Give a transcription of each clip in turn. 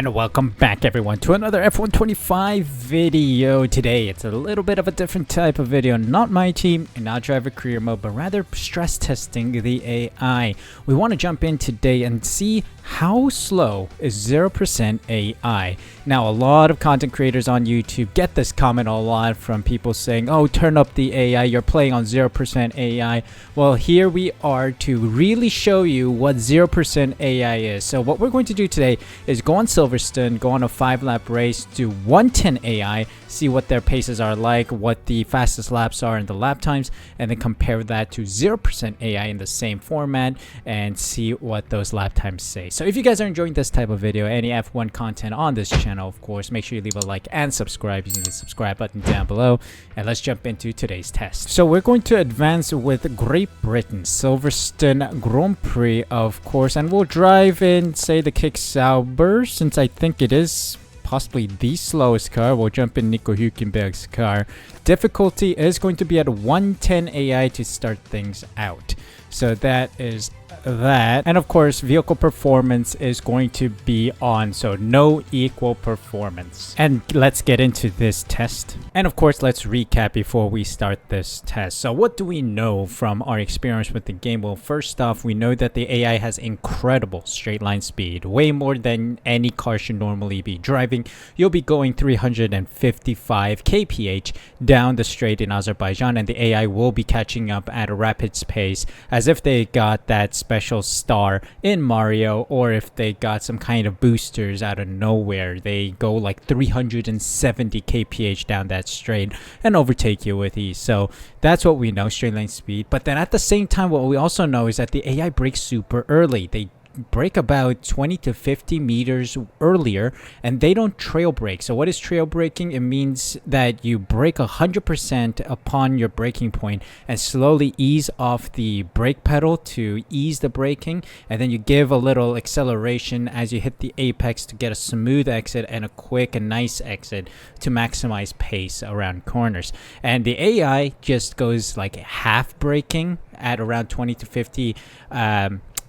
And welcome back everyone to another F125 video. Today it's a little bit of a different type of video, not my team and not driver career mode, but rather stress testing the AI. We want to jump in today and see how slow is 0% AI. Now a lot of content creators on YouTube get this comment a lot from people saying, oh, turn up the AI, you're playing on 0% AI. Well, here we are to really show you what 0% AI is. So what we're going to do today is go on Silverstone, go on a 5-lap race, do 110 AI, see what their paces are like, what the fastest laps are in the lap times, and then compare that to 0% AI in the same format and see what those lap times say. So if you guys are enjoying this type of video, any F1 content on this channel, of course, make sure you leave a like and subscribe using the subscribe button down below. And let's jump into today's test. So we're going to advance with Great Britain, Silverstone Grand Prix, of course, and we'll drive in, say, the Kick Sauber, since I think it is possibly the slowest car. We'll jump in Nico Hülkenberg's car. Difficulty is going to be at 110 AI to start things out. So that is that. And of course, vehicle performance is going to be on, so no equal performance. And let's get into this test. And of course, let's recap before we start this test. So what do we know from our experience with the game? Well, first off, we know that the AI has incredible straight line speed, way more than any car should normally be driving. You'll be going 355 kph down the straight in Azerbaijan, and the AI will be catching up at a rapid pace, as if they got that special star in Mario, or if they got some kind of boosters out of nowhere. They go like 370 kph down that straight and overtake you with ease. So that's what we know, straight line speed. But then at the same time, what we also know is that the AI brakes super early. They brake about 20 to 50 meters earlier, and they don't trail brake. So what is trail braking? It means that you brake 100% upon your braking point and slowly ease off the brake pedal to ease the braking, and then you give a little acceleration as you hit the apex to get a smooth exit and a quick and nice exit to maximize pace around corners. And the AI just goes like half braking at around 20 to 50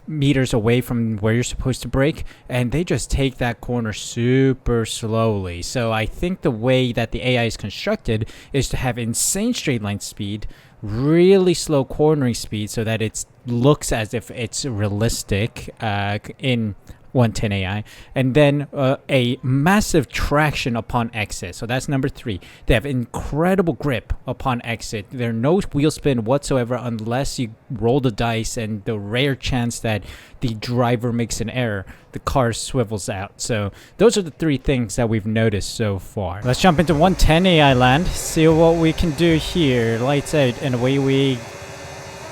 meters away from where you're supposed to brake, and they just take that corner super slowly. So I think the way that the AI is constructed is to have insane straight line speed, really slow cornering speed, so that it looks as if it's realistic in 110 AI, and then a massive traction upon exit. So that's number 3. They have incredible grip upon exit. There's no wheel spin whatsoever unless you roll the dice, and the rare chance that the driver makes an error, the car swivels out. So those are the 3 things that we've noticed so far. Let's jump into 110 AI land, see what we can do here. Lights out, and away we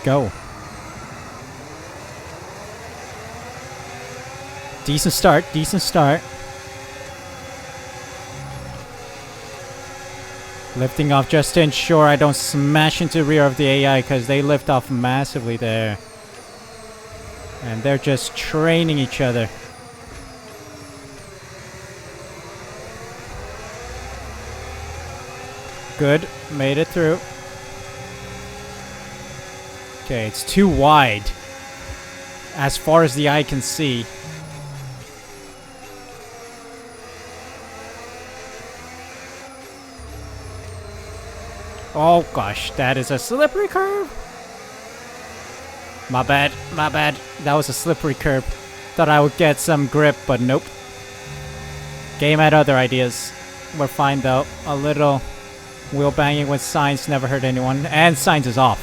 go. Decent start, decent start. Lifting off just to ensure I don't smash into the rear of the AI, because they lift off massively there. And they're just training each other. Good, made it through. Okay, it's too wide as far as the eye can see. Oh gosh, that is a slippery curve. My bad, my bad. That was a slippery curve. Thought I would get some grip, but nope. Game had other ideas. We're fine though. A little wheel banging with Sainz never hurt anyone. And Sainz is off.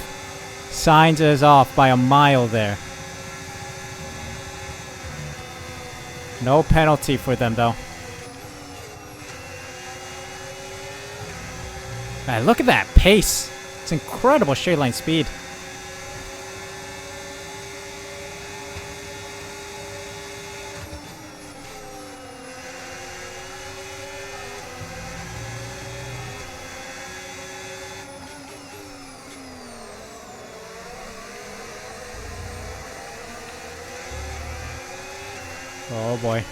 Sainz is off by a mile there. No penalty for them though. Man, look at that pace. It's incredible straight line speed. Oh boy.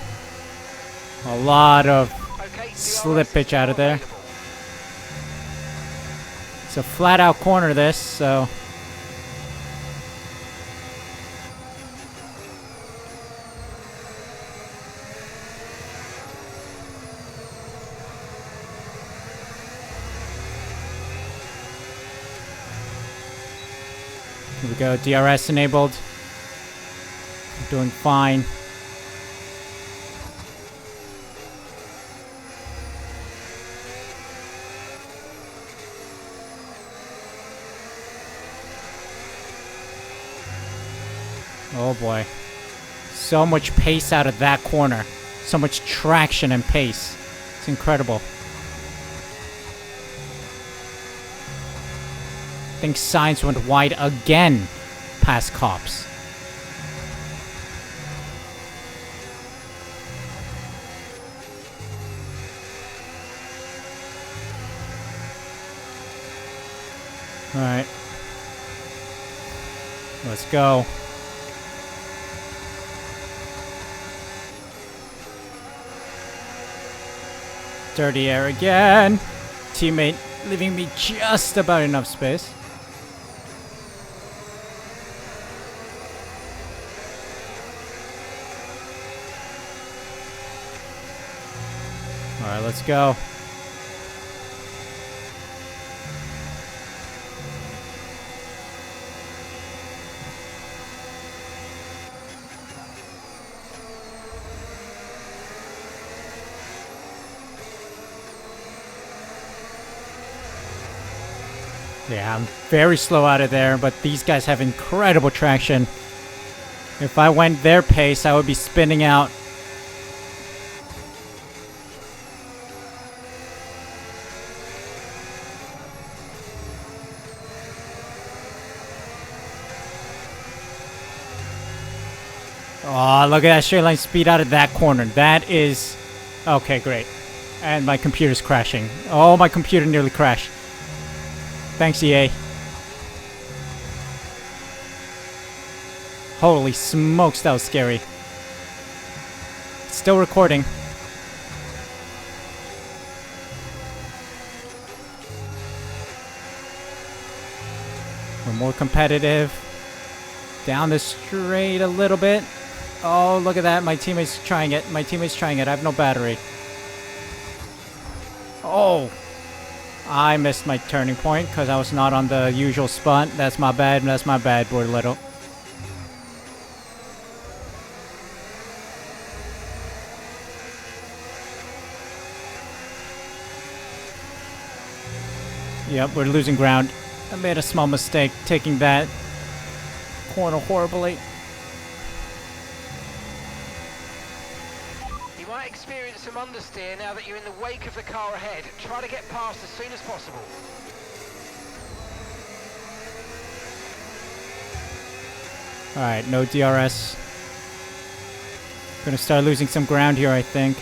A lot of slippage out of there. It's a flat out corner this, so Here we go. DRS enabled. Doing fine. Oh boy. So much pace out of that corner. So much traction and pace. It's incredible. I think Sainz went wide again past cops. Alright. Let's go. Dirty air again. Teammate leaving me just about enough space. Alright, let's go. Yeah, I'm very slow out of there, but these guys have incredible traction. If I went their pace, I would be spinning out. Oh, look at that straight line speed out of that corner. That is... Okay, great. And my computer's crashing. Oh, my computer nearly crashed. Thanks, EA. Holy smokes, that was scary. Still recording. We're more competitive. Down the straight a little bit. Oh, look at that. My teammate's trying it. My teammate's trying it. I have no battery. Oh. I missed my turning point because I was not on the usual spot. That's my bad. That's my bad, Bordello. Yep, we're losing ground. I made a small mistake taking that corner horribly. You might experience some understeer now that you're in the wake of the car ahead. Try to get past as soon as possible. Alright, no DRS. Gonna start losing some ground here, I think.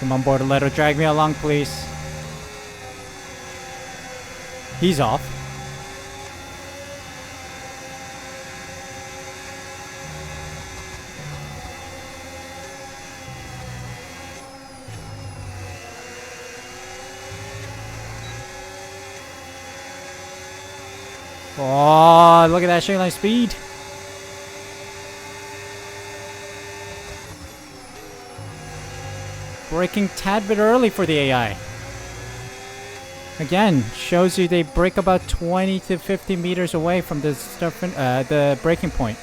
Come on, Bordello, drag me along, please. He's off. Oh, look at that straight line speed. Braking tad bit early for the AI. Again, shows you they brake about 20 to 50 meters away from the braking point.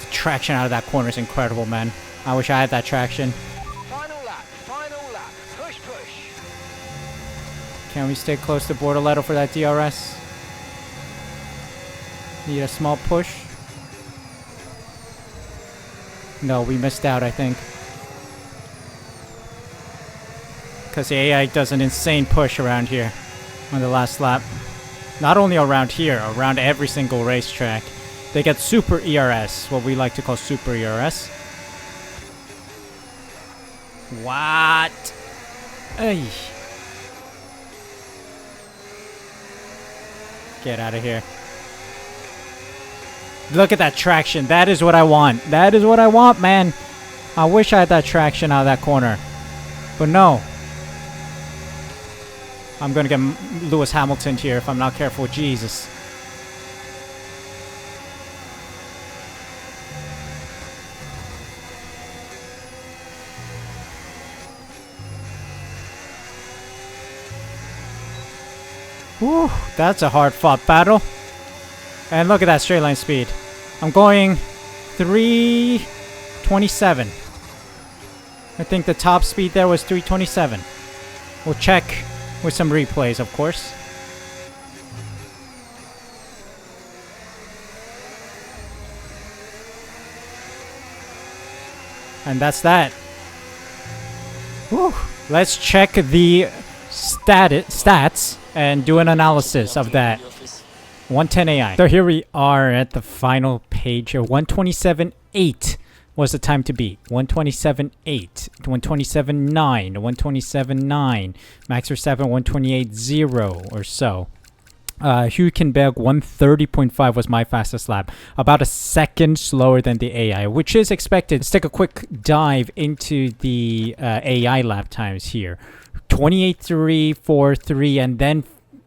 The traction out of that corner is incredible, man. I wish I had that traction. Final lap, push, push. Can we stay close to Bordello for that DRS? Need a small push. No, we missed out, I think. Because the AI does an insane push around here on the last lap. Not only around here, around every single racetrack. They get super ERS, what we like to call super ERS. What? Ay. Get out of here. Look at that traction. That is what I want. That is what I want, man. I wish I had that traction out of that corner. But no. I'm going to get Lewis Hamilton here if I'm not careful. Jesus. Whew, that's a hard-fought battle. And look at that straight line speed. I'm going 327. I think the top speed there was 327. We'll check with some replays, of course. And that's that. Whew. Let's check the stats and do an analysis of that. 110 AI. So here we are at the final page here. 127.8 was the time to beat. 127.8, 127.9, 127.9. Max Verstappen 128.0 or so. Hülkenberg 130.5 was my fastest lap. About a second slower than the AI, which is expected. Let's take a quick dive into the AI lap times here. 28.3, 4.3, and then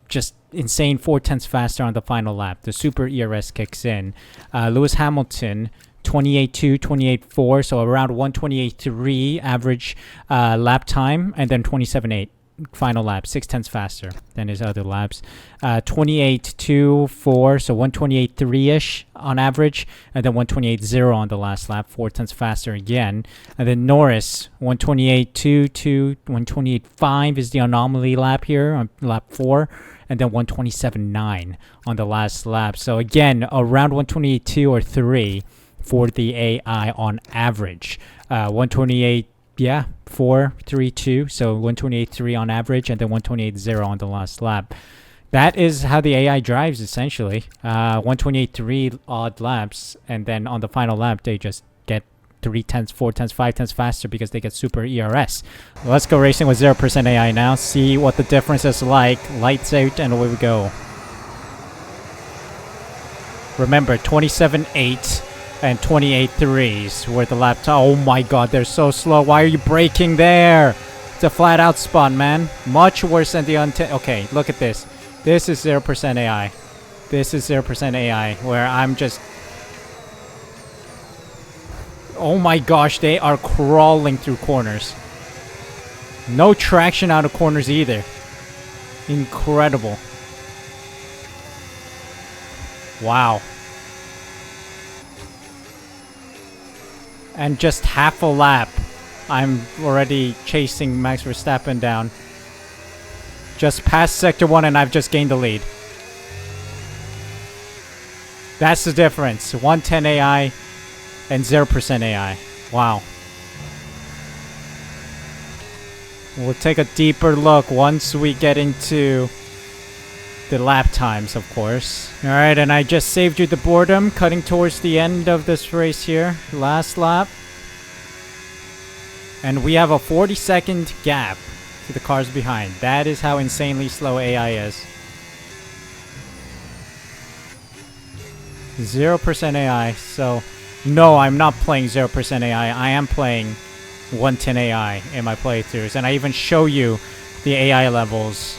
just insane 4/10 faster on the final lap. The super ERS kicks in. Lewis Hamilton 28.2, 28.4, so around 128.3 average lap time, and then 27.8 final lap, 6/10 faster than his other laps. 28.2, 4, so 128.3-ish on average, and then 128.0 on the last lap, 4/10 faster again. And then Norris 128.2 to 128.5 is the anomaly lap here on lap 4. And then 127.9 on the last lap. So again, around 128.2 or 3 for the AI on average. 128, yeah, 4, 3, 2. So 128.3 on average, and then 128.0 on the last lap. That is how the AI drives, essentially. 128.3 odd laps, and then on the final lap, they just get 3/10, 4/10, 5/10 faster because they get super ERS. Let's go racing with 0% AI now. See what the difference is like. Lights out and away we go. Remember, 27.8 and 28.3s were the lap time. Oh my god, they're so slow. Why are you braking there? It's a flat out spot, man. Much worse than the okay, look at this. This is 0% AI. This is 0% AI, where I'm just... Oh my gosh, they are crawling through corners. No traction out of corners either. Incredible. Wow. And just half a lap, I'm already chasing Max Verstappen down. Just past Sector 1 and I've just gained the lead. That's the difference. 110 AI and 0% AI. Wow. We'll take a deeper look once we get into the lap times, of course. Alright, and I just saved you the boredom, cutting towards the end of this race here. Last lap. And we have a 40-second gap to the cars behind. That is how insanely slow AI is. 0% AI, so... No, I'm not playing 0% AI. I am playing 110 AI in my playthroughs. And I even show you the AI levels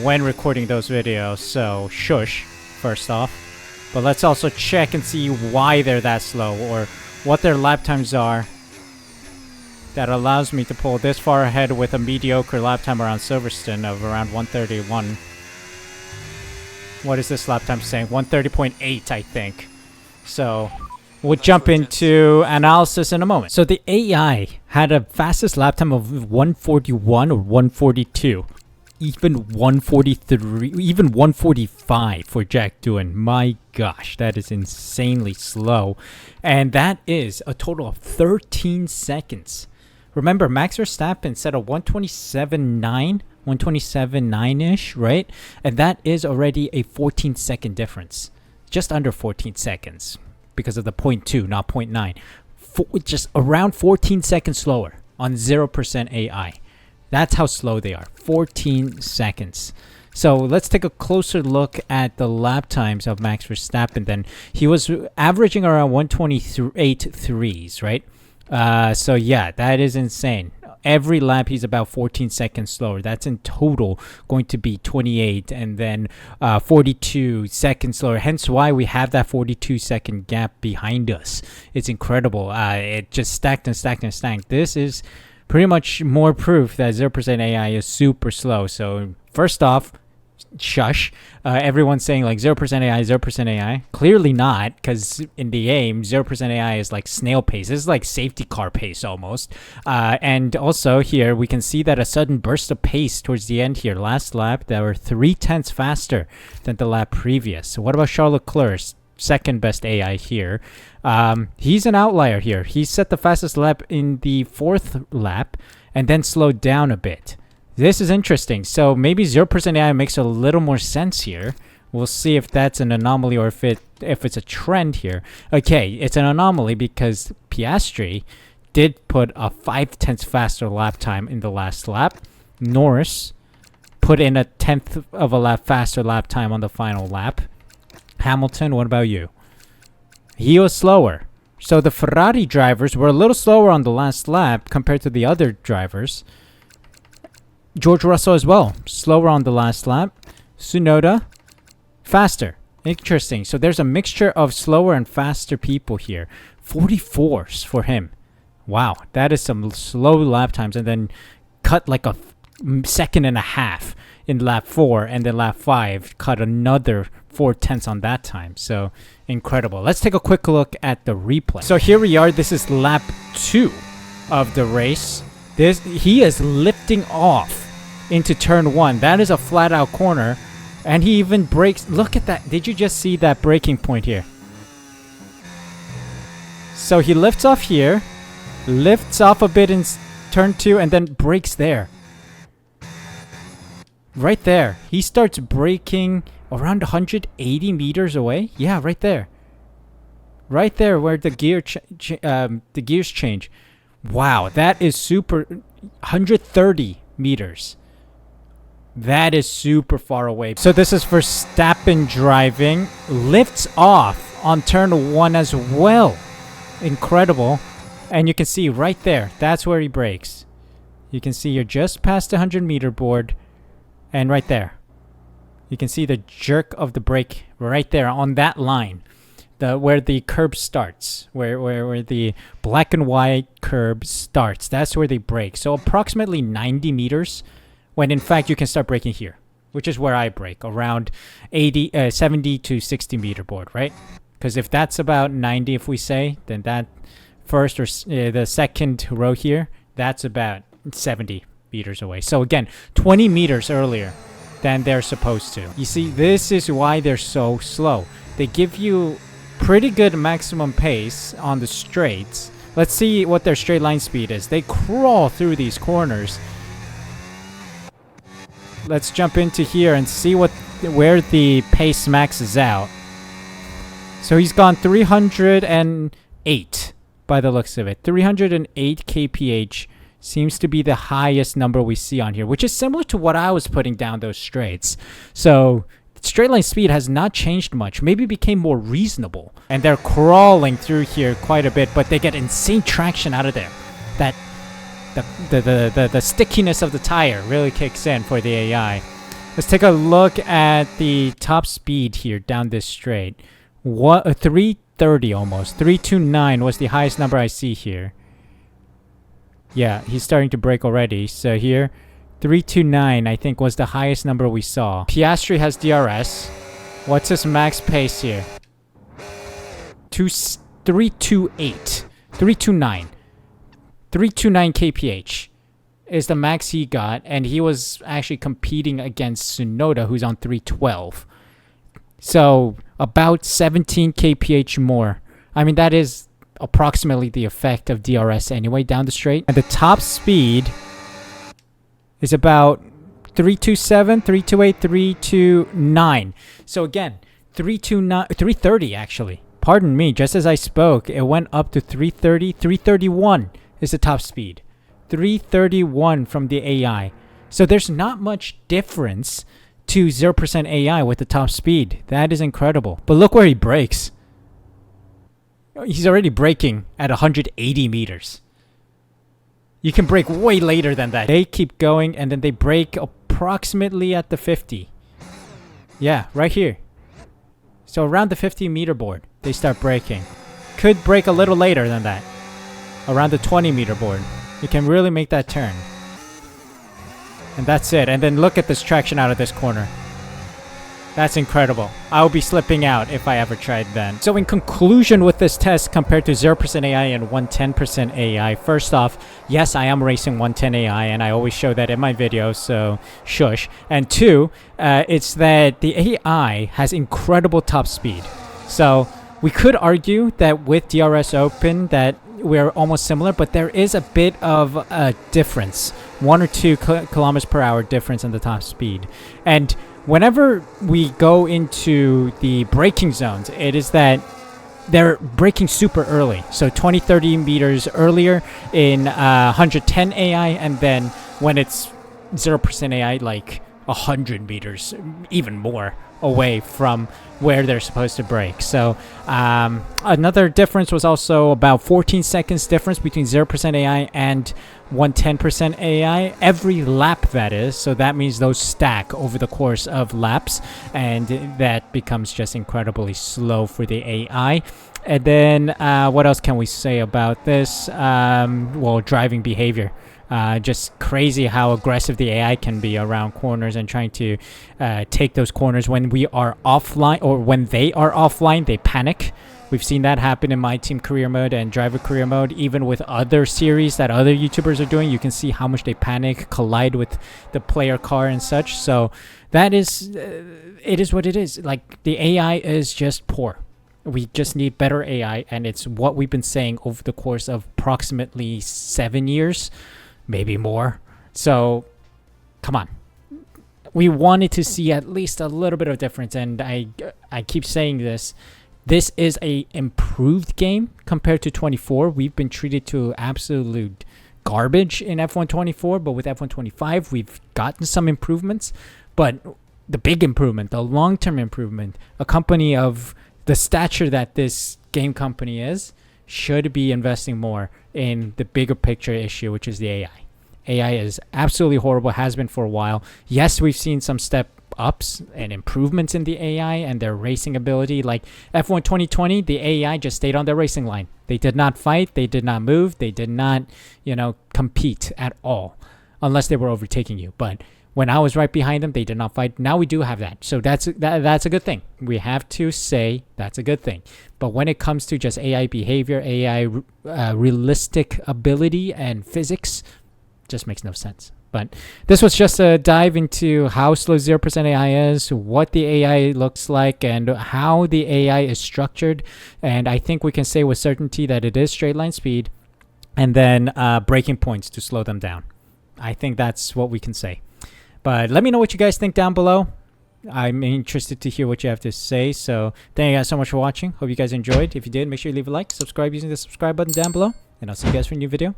when recording those videos. So, shush, first off. But let's also check and see why they're that slow, or what their lap times are. That allows me to pull this far ahead with a mediocre lap time around Silverstone of around 131. What is this lap time saying? 130.8, I think. So, we'll jump into analysis in a moment. So, the AI had a fastest lap time of 141 or 142. Even 143, even 145 for Jack Doohan. My gosh, that is insanely slow. And that is a total of 13 seconds. Remember, Max Verstappen set a 127.9, 127.9-ish, right? And that is already a 14-second difference. Just under 14 seconds because of the 0.2, not 0.9. Just around 14 seconds slower on 0% AI. That's how slow they are. 14 seconds. So let's take a closer look at the lap times of Max Verstappen. Then he was averaging around 128.3s, right? So yeah, that is insane. every lap he's about 14 seconds slower. That's in total going to be 28 and then 42 seconds slower. Hence why we have that 42-second gap behind us. It's incredible. It just stacked and stacked and stacked. This is pretty much more proof that 0% AI is super slow. So first off, shush. Everyone's saying like 0% AI, 0% AI. Clearly not, because in the game, 0% AI is like snail pace. This is like safety car pace almost. And also here, we can see that a sudden burst of pace towards the end here. Last lap, they were 0.3 faster than the lap previous. So what about Charles Leclerc's second best AI here? He's an outlier here. He set the fastest lap in the 4th lap and then slowed down a bit. This is interesting. So maybe 0% AI makes a little more sense here. We'll see if that's an anomaly or if it's a trend here. Okay, it's an anomaly because Piastri did put a 0.5 faster lap time in the last lap. Norris put in a 1/10 of a lap faster lap time on the final lap. Hamilton, what about you? He was slower. So the Ferrari drivers were a little slower on the last lap compared to the other drivers. George Russell as well, slower on the last lap. Tsunoda, faster. Interesting. So there's a mixture of slower and faster people here. 44s for him. Wow, that is some slow lap times. And then cut like a second and a half in lap 4, and then lap 5 cut another 0.4 on that time. So incredible. Let's take a quick look at the replay. So here we are. This is lap 2 of the race. He is lifting off into turn 1. That is a flat out corner, and he even brakes. Look at that. Did you just see that braking point here? So he lifts off here, lifts off a bit in turn 2, and then brakes there. Right there. He starts braking around 180 meters away. Yeah, right there. Right there where the gears change. Wow, that is super. 130 meters. That is super far away. So this is Verstappen driving. Lifts off on turn 1 as well. Incredible. And you can see right there, that's where he brakes. You can see you're just past the 100-meter board. And right there, you can see the jerk of the brake right there on that line. Where the curb starts, where the black and white curb starts. That's where they brake. So approximately 90 meters, when in fact you can start braking here, which is where I brake, around 70 to 60 meter board, right? Because if that's about 90, if we say, then that first or the second row here, that's about 70 meters away. So again, 20 meters earlier than they're supposed to. You see, this is why they're so slow. They give you pretty good maximum pace on the straights. Let's see what their straight line speed is. They crawl through these corners. Let's jump into here and see where the pace maxes out. So he's gone 308 by the looks of it. 308 kph seems to be the highest number we see on here, which is similar to what I was putting down those straights. So straight line speed has not changed much. Maybe became more reasonable. And they're crawling through here quite a bit, but they get insane traction out of there. That the stickiness of the tire really kicks in for the AI. Let's take a look at the top speed here down this straight. 330 almost. 329 was the highest number I see here. Yeah, he's starting to brake already. So here, 329 I think was the highest number we saw. Piastri has DRS. What's his max pace here? 328. 329. 329 kph is the max he got, and he was actually competing against Tsunoda, who's on 312. So about 17 kph more. I mean, that is approximately the effect of DRS anyway down the straight. And the top speed is about 327, 328, 329. So again, 329, 330 actually. Pardon me, just as I spoke, it went up to 330, 331 is the top speed. 331 from the AI. So there's not much difference to 0% AI with the top speed. That is incredible. But look where he brakes. He's already braking at 180 meters. You can brake way later than that. They keep going and then they brake approximately at the 50. Yeah, right here. So around the 50-meter board, they start braking. Could brake a little later than that. Around the 20-meter board. You can really make that turn. And that's it. And then look at this traction out of this corner. That's incredible. I'll be slipping out if I ever tried then. So in conclusion with this test compared to 0% AI and 110% AI, first off, yes, I am racing 110 AI and I always show that in my videos, so shush. And two, it's that the AI has incredible top speed. So we could argue that with DRS open that we're almost similar, but there is a bit of a difference. 1 or 2 kilometers per hour difference in the top speed. And whenever we go into the braking zones, it is that they're braking super early. So 20, 30 meters earlier in 110 AI, and then when it's 0% AI, like 100 meters, even more away from where they're supposed to brake. So another difference was also about 14 seconds difference between 0% AI and 110% AI every lap, that is. So that means those stack over the course of laps, and that becomes just incredibly slow for the AI. And then what else can we say about this? Well, driving behavior. Just crazy how aggressive the AI can be around corners and trying to take those corners. When we are offline, or when they are offline, they panic. We've seen that happen in my team career mode and driver career mode. Even with other series that other YouTubers are doing, you can see how much they panic, collide with the player car and such. So that is, it is what it is. Like, the AI is just poor. We just need better AI, and it's what we've been saying over the course of approximately 7 years. Maybe more. So, come on. We wanted to see at least a little bit of difference, and I keep saying this. This is a improved game compared to 24. We've been treated to absolute garbage in F1 24, but with F1 25, we've gotten some improvements. But the big improvement, the long-term improvement, a company of the stature that this game company is, should be investing more in the bigger picture issue, which is the AI. AI is absolutely horrible, has been for a while. Yes, we've seen some step ups and improvements in the AI and their racing ability. Like F1 2020, the AI just stayed on their racing line. They did not fight, they did not move, they did not, compete at all, unless they were overtaking you. But when I was right behind them, they did not fight. Now we do have that. So that's a good thing. We have to say that's a good thing. But when it comes to just AI behavior, AI realistic ability and physics, just makes no sense. But this was just a dive into how slow 0% AI is, what the AI looks like, and how the AI is structured. And I think we can say with certainty that it is straight line speed, and then braking points to slow them down. I think that's what we can say. But let me know what you guys think down below. I'm interested to hear what you have to say. So thank you guys so much for watching. Hope you guys enjoyed. If you did, make sure you leave a like, subscribe using the subscribe button down below, and I'll see you guys for a new video